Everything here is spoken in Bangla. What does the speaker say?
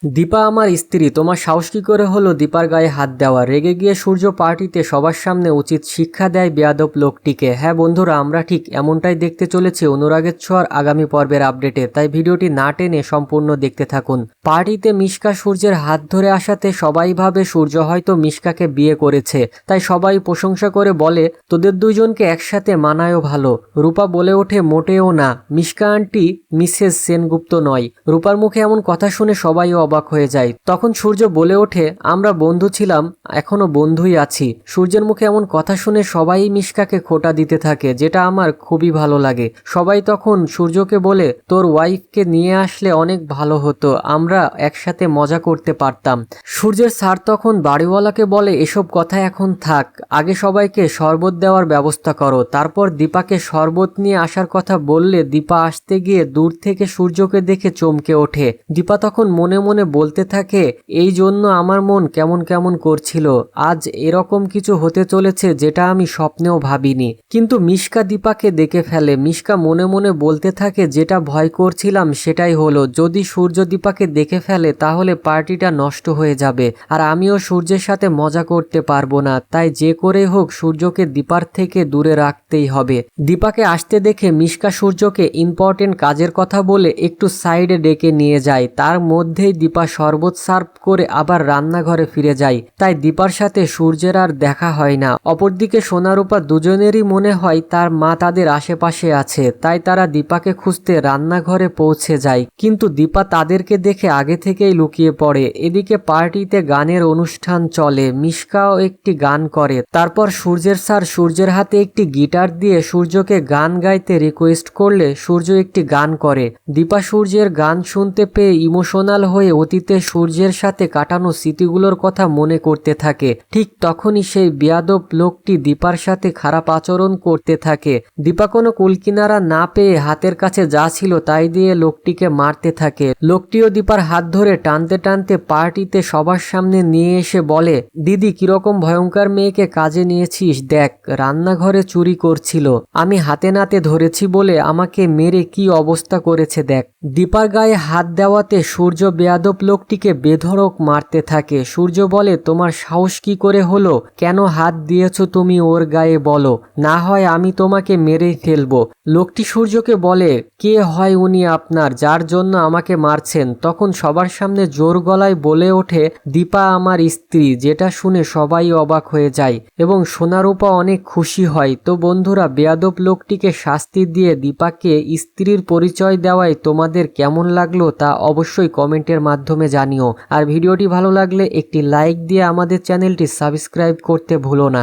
দীপা আমার স্ত্রী, তোমার সাহস কি করে হলো দীপার গায়ে হাত দেওয়া? রেগে গিয়ে সূর্য পার্টিতে সবার সামনে উচিত শিক্ষা দেয় বেয়াদব লোকটিকে। হ্যাঁ বন্ধুরা, আমরা ঠিক এমনটাই দেখতে চলেছি অনুরাগের ছোঁয়ার আগামী পর্বের আপডেটে, তাই ভিডিওটি না টেনে সম্পূর্ণ দেখতে থাকুন। পার্টিতে মিশকা সূর্যের হাত ধরে আসাতে সবাই ভাবে সূর্য হয়তো মিশকাকে বিয়ে করেছে, তাই সবাই প্রশংসা করে বলে তোদের দুইজনকে একসাথে মানায়ও ভালো। রূপা বলে ওঠে মোটেও না, মিশকা আন্টি মিসেস সেনগুপ্ত নয়। রূপার মুখে এমন কথা শুনে সবাই অবাক হয়ে যায়। তখন সূর্য বলে ওঠে আমরা বন্ধু ছিলাম, এখনো বন্ধুই আছি। সূর্যের মুখে এমন কথা শুনে সবাই মিশকাকে খোঁটা দিতে থাকে, যেটা আমার খুবই ভালো লাগে। সবাই তখন সূর্যকে বলে তোর ওয়াইফকে নিয়ে আসলে অনেক ভালো হতো, আমরা একসাথে মজা করতে পারতাম। সূর্যের স্যার তখন বাড়িওয়ালাকে বলে এসব কথা এখন থাক, আগে সবাইকে শরবত দেওয়ার ব্যবস্থা করো। তারপর দীপাকে শরবত নিয়ে আসার কথা বললে দীপা আসতে গিয়ে দূর থেকে সূর্যকে দেখে চমকে ওঠে। দীপা তখন মনে মনে বলতে থাকে এই জন্য আমার মন কেমন কেমন করছিল, আজ এরকম কিছু হতে চলেছে যেটা আমি স্বপ্নেও ভাবিনি। কিন্তু মিশকা দীপাকে দেখে ফেলে। মিশকা মনে মনে বলতে থাকে যেটা ভয় করছিলাম সেটাই হলো, যদি সূর্য দীপাকে দেখে ফেলে তাহলে পার্টিটা নষ্ট হয়ে যাবে, আর আমিও সূর্যের সাথে মজা করতে পারবো না। তাই যে করে হোক সূর্যকে দীপার থেকে দূরে রাখতেই হবে। দীপাকে আসতে দেখে মিশকা সূর্যকে ইম্পর্টেন্ট কাজের কথা বলে একটু সাইডে ডেকে নিয়ে যায়। তার মধ্যেই দীপা শরবত সার্ভ করে আবার রান্নাঘরে ফিরে যায়। তাই দীপার সাথে সূর্যের আর দেখা হয় না। অপরদিকে সোনারূপা দুজনেরই মনে হয় তার মা তাদের আশেপাশে আছে, তাই তারা দীপাকে খুঁজতে রান্নাঘরে পৌঁছে যায়। কিন্তু দীপা তাদেরকে দেখে আগে থেকেই লুকিয়ে পড়ে। এদিকে পার্টিতে গানের অনুষ্ঠান চলে, মিশকাও একটি গান করে। তারপর সূর্যের স্যার সূর্যের হাতে একটি গিটার দিয়ে সূর্যকে গান গাইতে রিকোয়েস্ট করলে সূর্য একটি গান করে। দীপা সূর্যের গান শুনতে পেয়ে ইমোশনাল হয়ে অতীতে সূর্যের সাথে কাটানো স্মৃতিগুলোর কথা মনে করতে থাকে। ঠিক তখনই সেই বেয়াদব লোকটি দীপার সাথে খারাপ আচরণ করতে থাকে। দীপা কোনো কুলকিনারা না পেয়ে হাতের কাছে যা ছিল তাই দিয়ে লোকটিকে মারতে থাকে। লোকটিও দীপার হাত ধরে টানতে টানতে পার্টিতে সবার সামনে নিয়ে এসে বলে দিদি কিরকম ভয়ঙ্কর মেয়েকে কাজে নিয়েছিস, দেখ রান্নাঘরে চুরি করছিল, আমি হাতে নাতে ধরেছি বলে আমাকে মেরে কি অবস্থা করেছে দেখ। দীপার গায়ে হাত দেওয়াতে সূর্য বেয়াদব লোকটিকে বেধড়ক মারতে থাকে। সূর্য বলে তোমার সাহস কি করে হলো, কেন হাত দিয়েছ তুমি ওর গায়ে বলো, না হয় আমি তোমাকে মেরেই ফেলবো। লোকটি সূর্যকে বলে কে হয় উনি আপনার, যার জন্য আমাকে মারছেন? তখন সবার সামনে জোর গলায় বলে ওঠে দীপা আমার স্ত্রী, যেটা শুনে সবাই অবাক হয়ে যায় এবং সোনারূপা অনেক খুশি হয়। তো বন্ধুরা, বেয়াদব লোকটিকে শাস্তি দিয়ে দীপাকে স্ত্রীর পরিচয় দেওয়ায় তোমাদের কেমন লাগলো তা অবশ্যই কমেন্টের মাধ্যমে জানিও। আর ভিডিওটি ভালো লাগলে একটি লাইক দিয়ে আমাদের চ্যানেলটি সাবস্ক্রাইব করতে ভুলো না।